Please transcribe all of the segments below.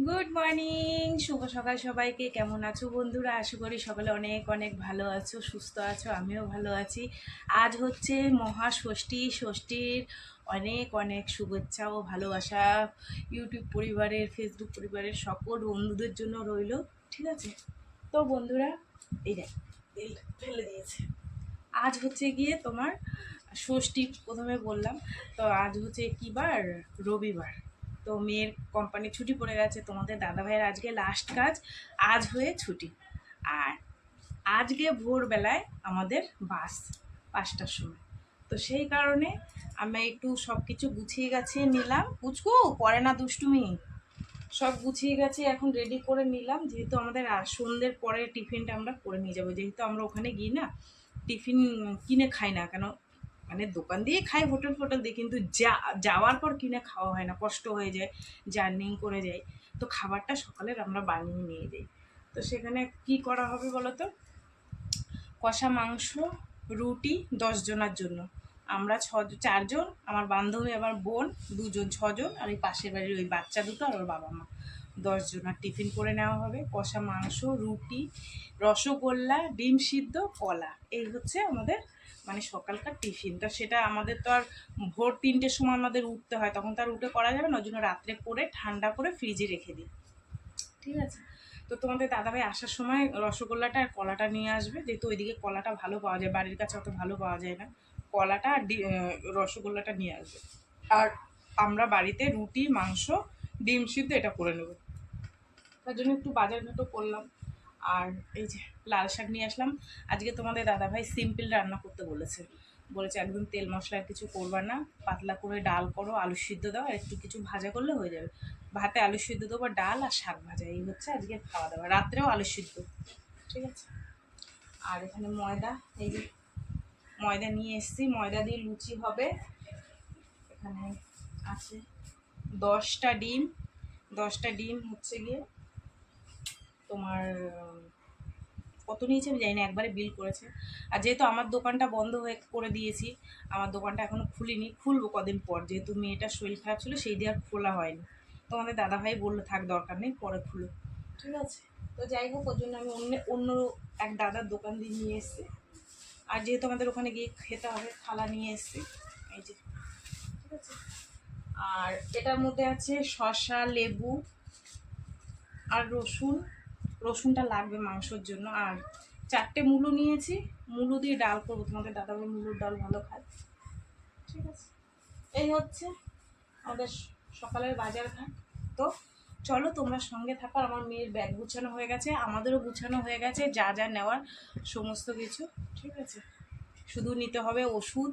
Good morning, শুভ সকাল সবাইকে। কেমন আছো বন্ধুরা? আশা করি সকলে অনেক অনেক ভালো আছো, সুস্থ আছো। আমিও ভালো আছি। আজ হচ্ছে মহাষষ্ঠী। ষষ্ঠীর অনেক অনেক শুভেচ্ছা ও ভালোবাসা ইউটিউব পরিবারের, ফেসবুক পরিবারের সকল বন্ধুদের জন্য রইল। ঠিক আছে? তো বন্ধুরা, এই দেখ তেল ফেলে দিয়েছে। আজ হচ্ছে গিয়ে তোমার ষষ্ঠী, প্রথমে বললাম। তো আজ হচ্ছে কী বার? রবিবার। তো মেয়ের কোম্পানি ছুটি পড়ে গেছে। তোমাদের দাদাভাইয়ের আজকে লাস্ট কাজ, আজ হয়ে ছুটি। আর আজকে ভোরবেলায় আমাদের বাস 5টার সময়। তো সেই কারণে আমি একটু সব কিছু গুছিয়ে গাছিয়ে নিলাম। পুচকু পরে না দুষ্টুমি, সব গুছিয়ে গেছে, এখন রেডি করে নিলাম। যেহেতু আমাদের সন্ধ্যের পরে টিফিনটা আমরা করে নিয়ে যাবো, যেহেতু আমরা ওখানে গিয়ে না টিফিন কিনে খাই না। কেন, মানে দোকান দিয়ে খাই, হোটেল ফোটেল দিয়ে, কিন্তু যাওয়ার পর কিনে খাওয়া হয় না, কষ্ট হয়ে যায়, জার্নিং করে যাই। তো খাবারটা সকালের আমরা বানিয়ে নিয়ে যাই। তো সেখানে কি করা হবে বলো তো? কষা মাংস, রুটি 10 জনের জন্য। আমরা 4জন, আমার বান্ধবী, আমার বোন 2জন, 6জন, আর এই পাশের বাড়ির ওই বাচ্চা দুটো আর ওর বাবা মা। 10জন। আর টিফিন করে নেওয়া হবে কষা মাংস, রুটি, রসগোল্লা, ডিম সিদ্ধ, কলা। এই হচ্ছে আমাদের মানে সকালকার টিফিনটা। সেটা আমাদের তো আর ভোর 3টের সময় আমাদের উঠতে হয়, তখন তো আর উঠে করা যাবে না। ওই জন্য রাত্রে করে ঠান্ডা করে ফ্রিজে রেখে দিই। ঠিক আছে? তো তোমাদের দাদাভাই আসার সময় রসগোল্লাটা আর কলাটা নিয়ে আসবে, যেহেতু ওইদিকে কলাটা ভালো পাওয়া যায়, বাড়ির কাছে অত ভালো পাওয়া যায় না। কলাটা আর রসগোল্লাটা নিয়ে আসবে। আর আমরা বাড়িতে রুটি, মাংস, ডিম সিদ্ধ এটা করে নেব। তার জন্য একটু বাজার ঘাটও করলাম। আর এই যে লাল শাক নিয়ে আসলাম। আজকে তোমাদের দাদাভাই সিম্পল রান্না করতে বলেছে। বলেছে একদম তেল মশলার কিছু করবা না, পাতলা করে ডাল করো, আলু সিদ্ধ দাও, আর একটু কিছু ভাজা করলে হয়ে যাবে। ভাতে আলু সিদ্ধ দেবো, ডাল আর শাক ভাজা, এই হচ্ছে আজকে খাওয়া দাওয়া। রাত্রেও আলু সিদ্ধ। ঠিক আছে? আর এখানে ময়দা, এই যে ময়দা নিয়ে এসেছি, ময়দা দিয়ে লুচি হবে। এখানে আছে 10টা ডিম। 10টা ডিম হচ্ছে গিয়ে তোমার কত নিয়েছে আমি জানি না, একবারে বিল করেছে। আর যেহেতু আমার দোকানটা বন্ধ হয়ে করে দিয়েছি, আমার দোকানটা এখনও খুলিনি, খুলবো কদিন পর। যেহেতু মেয়েটার শরীর খারাপ ছিল, সেই দিয়ে আর খোলা হয়নি। তো আমাদের দাদাভাই বললো থাক, দরকার নেই, পরে খুলো। ঠিক আছে? তো যাই হোক, ওর জন্য আমি অন্য এক দাদার দোকান দিয়ে নিয়ে এসেছি। আর যেহেতু আমাদের ওখানে গিয়ে খেতে হবে, থালা নিয়ে এসেছি। এই যে, ঠিক আছে? আর এটার মধ্যে আছে শসা, লেবু আর রসুন। রসুনটা লাগবে মাংসর জন্য। আর 4টে মূলো নিয়েছি, মূলো দিয়ে ডাল করবো। তোমাদের দাদাভাই মূলোর ডাল ভালো খায়। ঠিক আছে? এই হচ্ছে আমাদের সকালের বাজার ঘাট। তো চলো তোমরা সঙ্গে থাকো। আমার মেয়ের ব্যাগ গুছানো হয়ে গেছে, আমাদেরও গুছানো হয়ে গেছে, যা যা নেওয়ার সমস্ত কিছু। ঠিক আছে? শুধু নিতে হবে ওষুধ,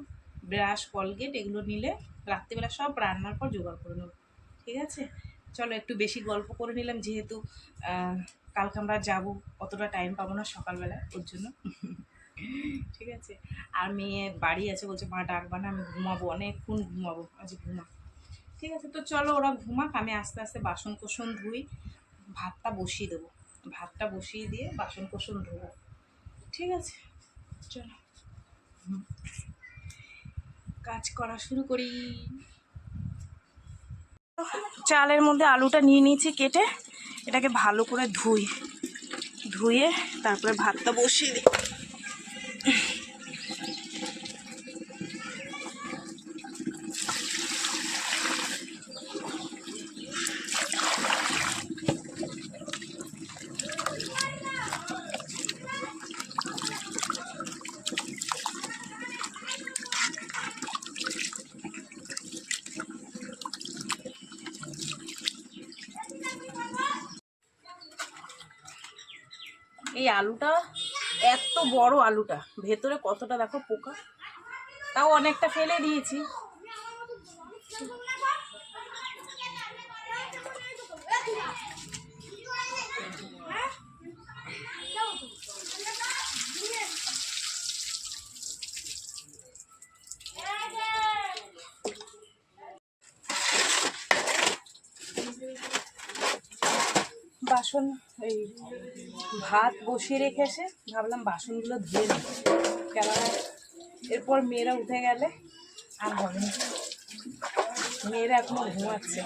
ব্রাশ, কলগেট, এগুলো নিলে রাত্রিবেলা সব রান্নার পর জোগাড় করে নেব। ঠিক আছে? চলো একটু বেশি গল্প করে নিলাম, যেহেতু কালকে আমরা যাবো, অতটা টাইম পাবো না সকালবেলা, ওর জন্য। ঠিক আছে? আর মেয়ে বাড়ি আছে, বলছে মা ডাকবা না, আমি ঘুমাবো, অনেকক্ষণ ঘুমাবো, আজ ঘুমা। ঠিক আছে? তো চলো ওরা ঘুমাক, আমি আস্তে আস্তে বাসন কোসন ধুই, ভাতটা বসিয়ে দেবো। ভাতটা বসিয়ে দিয়ে বাসন কোসন ধোবো। ঠিক আছে? চলো কাজ করা শুরু করি। চালের মধ্যে আলুটা নিয়ে নিয়েছি কেটে, এটাকে ভালো করে ধুয়ে তারপরে ভাতটা বসিয়ে দিই। এই আলুটা এত বড়, আলুটা ভেতরে কতটা দেখো পোকা, তাও অনেকটা ফেলে দিয়েছি। বাসন, এই ভাত বসিয়ে রেখেছে, ভাবলাম বাসনগুলো ধুয়ে নিই, কেননা এরপর মেয়েরা উঠে গেলে আর হবে না। মেয়েরা এখনো ঘুমাচ্ছে।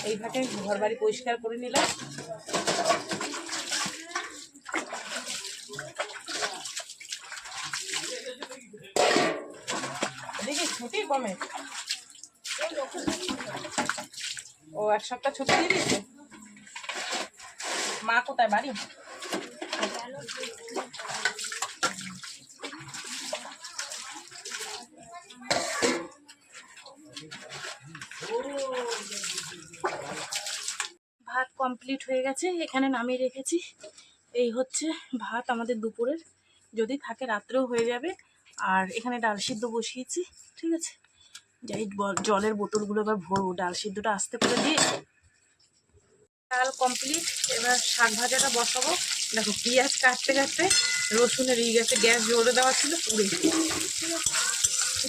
এই ফাঁকে ঘর বাড়ি পরিষ্কার করে নিলাম। দেখি ছুটি কমে, ও 1 সপ্তাহ ছুটি দিয়ে দিচ্ছে। মা কোথায়? বাড়ি? ভাত কমপ্লিট হয়ে গেছে, এখানে নামিয়ে রেখেছি। এই হচ্ছে ভাত আমাদের দুপুরের, যদি থাকে রাত্রেও হয়ে যাবে। আর এখানে ডাল সিদ্ধ বসিয়েছি, ঠিক আছে। যাই জলের বোতলগুলো এবার ভরবো, ডাল সিদ্ধটা আস্তে করে দিয়ে। ডাল কমপ্লিট, এবার শাক ভাজাটা বসাবো। দেখো পেঁয়াজ কাটতে কাটতে রসুনের গেছে, গ্যাস জোরে দেওয়া ছিল পুড়ে।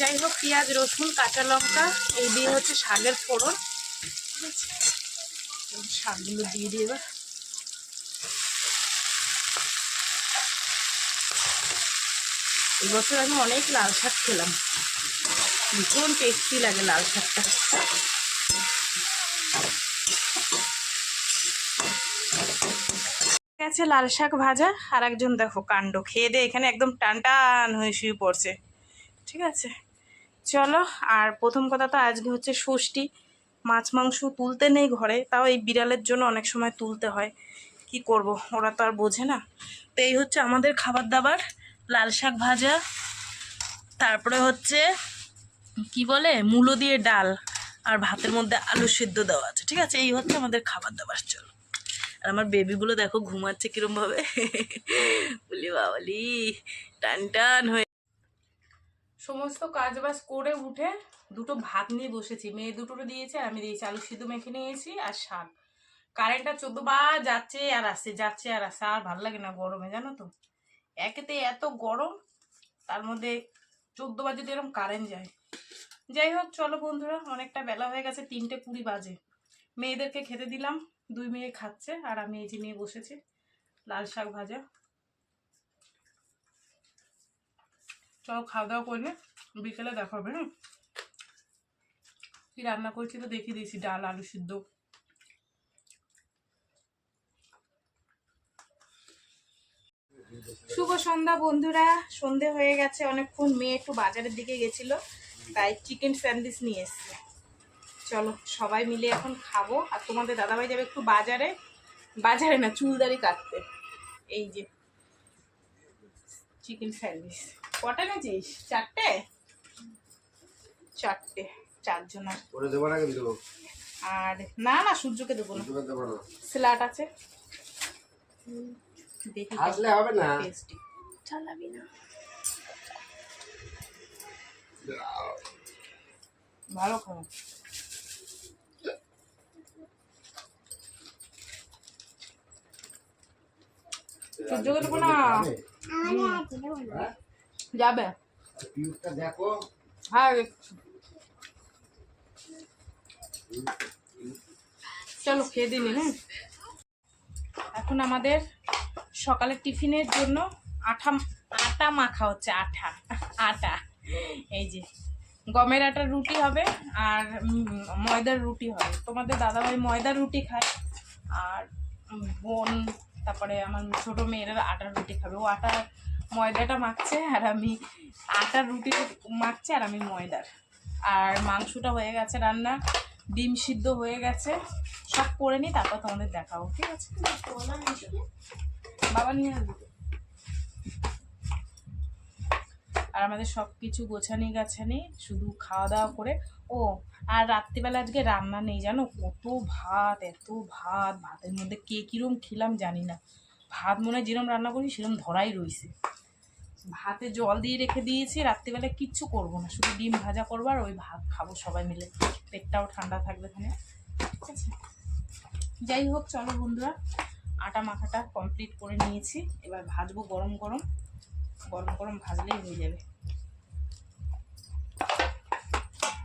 যাই হোক, পেঁয়াজ রসুন কাঁচা লঙ্কা এই দিয়ে হচ্ছে শাকের ফোড়ন, ঠিক আছে। শাকগুলো দিয়ে দিয়ে এবার এবছর আমি অনেক লাল শাক খেলাম, ভীষণ টেস্টি লাগে লাল শাকটা। গেছে লাল শাক ভাজা, আর একজন দেখো কাণ্ড খেয়ে দিয়ে এখানে একদম টান টান হয়ে শুয়ে পড়ছে, ঠিক আছে। চলো, আর প্রথম কথা তো আজকে হচ্ছে ষষ্ঠী, মাছ মাংস তুলতে নেই ঘরে, তাও এই বিড়ালের জন্য অনেক সময় তুলতে হয়, কি করব, ওরা তো আর বোঝে না। তো এই হচ্ছে আমাদের খাবার দাবার, লাল শাক ভাজা, তারপরে হচ্ছে কি বলে মূলো দিয়ে ডাল, আর ভাতের মধ্যে আলু সিদ্ধ দেওয়া আছে, ঠিক আছে। এই হচ্ছে আমাদের খাবার দাবার। চলো, আর আমার বেবিগুলো দেখো ঘুমাচ্ছে কিরম ভাবে, বলি বাবালি টান টান হয়ে। সমস্ত কাজ বাজ করে উঠে দুটো ভাত নিয়ে বসেছি, মেয়ে দুটোরে দিয়েছে আর আমি দিয়েছি, আলু সিদ্ধ মেখে নিয়েছি আর শাক। কারেন্টটা 14 বার যাচ্ছে আর আসছে, যাচ্ছে আর আসছে, আর ভালো লাগে না গরমে, জানো তো। একেতে এত গরম, তার মধ্যে 14 বার যদি এরকম কারেন্ট যায়। যাই হোক, চলো বন্ধুরা, অনেকটা বেলা হয়ে গেছে, 3টে 20 বাজে। মেয়েদেরকে খেতে দিলাম, 2 মেয়ে খাচ্ছে, আর আমি এই যে নিয়ে বসেছি লাল শাক ভাজা। চলো খাওয়া দাওয়া করলে বিকেলে দেখা হবে। হ্যাঁ, কি রান্না করছি তো দেখিয়ে দিয়েছি, ডাল আলু সিদ্ধ। শুভ সন্ধ্যা বন্ধুরা, সন্ধে হয়ে গেছে অনেকক্ষণ। মেয়ে একটু বাজারের দিকে গেছিল, তাই চিকেন স্যান্ডউইচ নিয়ে এসছে। চলো সবাই মিলে এখন খাবো। আর তোমাদের দাদাভাই যাবে একটু বাজারে, বাজারে না চুলদারি কাটতে। এই যে চিকেন স্যান্ডউইচ কটা নেছিস? 4টে 4টে, 4 জন। আর না না সূর্যকে দেবো না, স্যালাড আছে, দেখি আসলে হবে না, টেস্টি চালাবি না, ভালো খাবো। সূর্যকে দেবো না, যাবে দেখো। হ্যাঁ চলো খেয়ে দিন। হ্যাঁ, এখন আমাদের সকালের টিফিনের জন্য আটা মাখা হচ্ছে, আটা। এই যে গমের আটার রুটি হবে আর ময়দার রুটি হবে। তোমাদের দাদাভাই ময়দার রুটি খায়, আর বোন তারপরে আমার ছোট মেয়েরা আটার রুটি খাবে। ও ময়দাটা মাখছে আর আমি আটার রুটি মাখছে, আর আমি ময়দার। আর মাংসটা হয়ে গেছে রান্না, ডিম সিদ্ধ হয়ে গেছে, সব করে নিই, তারপর তোমাদের দেখাবো, ঠিক আছে। বাবা নিয়ে আসবে। আর আমাদের সব কিছু গোছানি গাছানি, শুধু খাওয়া দাওয়া করে। ও আর রাত্রিবেলা আজকে রান্না নেই, জানো, কত ভাত, এত ভাত, ভাতের মধ্যে কে কিরম খেলাম জানি না। ভাত মনে হয় যেরকম রান্না করি সেরকম ধরাই রয়েছে। ভাতে জল দিয়ে রেখে দিয়েছি, রাত্রিবেলা কিচ্ছু করবো না, শুধু ডিম ভাজা করবো আর ওই ভাত খাবো সবাই মিলে, পেটটাও ঠান্ডা থাকবে এখানে, ঠিক আছে। যাই হোক, চলো বন্ধুরা, আটা মাখাটা কমপ্লিট করে নিয়েছি, এবার ভাজবো গরম গরম, গরম গরম ভাজলেই হয়ে যাবে,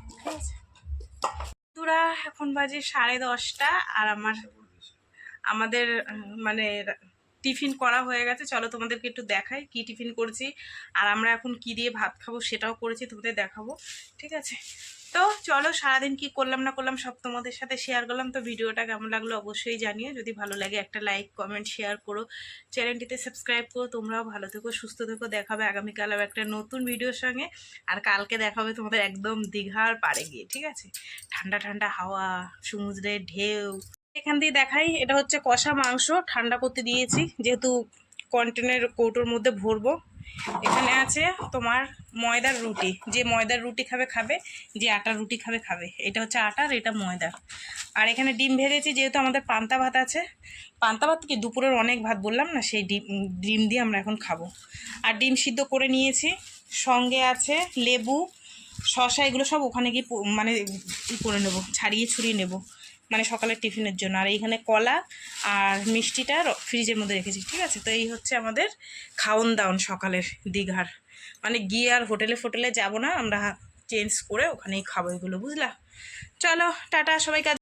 ঠিক আছে। বন্ধুরা এখন বাজে 10:30, আর আমাদের মানে টিফিন করা হয়ে গেছে, চলো তোমাদেরকে একটু দেখাই কি টিফিন করেছি, আর আমরা এখন কি দিয়ে ভাত খাবো সেটাও করেছি, তোমাদের দেখাবো। ঠিক আছে, তো চলো সারাদিন কি করলাম না করলাম সব তোমাদের সাথে শেয়ার করলাম। তো ভিডিওটা কেমন লাগলো অবশ্যই জানিও, যদি ভালো লাগে একটা লাইক কমেন্ট শেয়ার করো, চ্যানেলটিতে সাবস্ক্রাইব করো। তোমরাও ভালো থেকো সুস্থ থেকো, দেখাবে আগামীকাল আবার একটা নতুন ভিডিওর সঙ্গে। আর কালকে দেখাবে তোমাদের একদম দীঘার পাড়ে গিয়ে, ঠিক আছে, ঠান্ডা ঠান্ডা হাওয়া, সমুদ্রের ঢেউ। এখান দিয়ে দেখাই, এটা হচ্ছে কষা মাংস, ঠান্ডা করতে দিয়েছি যেহেতু কন্টেনার কৌটোর মধ্যে ভরবো। এখানে আছে তোমার ময়দার রুটি, যে ময়দার রুটি খাবে খাবে, যে আটার রুটি খাবে খাবে। এটা হচ্ছে আটার, এটা ময়দার। আর এখানে ডিম ভেজেছি, যেহেতু আমাদের পান্তা ভাত আছে, পান্তা ভাত কি দুপুরের অনেক ভাত বললাম না, সেই ডিম দিয়ে আমরা এখন খাবো। আর ডিম সিদ্ধ করে নিয়েছি, সঙ্গে আছে লেবু, শসা, এগুলো সব ওখানে গিয়ে মানে ই করে নেবো, ছাড়িয়ে ছুড়িয়ে নেবো, মানে সকালের টিফিনের জন্য। আর এইখানে কলা আর মিষ্টিটা ফ্রিজের মধ্যে রেখেছি। ঠিক আছে, তো এই হচ্ছে আমাদের খাওন দাওন সকালের দীঘার। মানে গিয়ে আর হোটেলে ফোটেলে যাবো না, আমরা চেঞ্জ করে ওখানেই খাবো এগুলো, বুঝলা। চলো টাটা সবাইকে।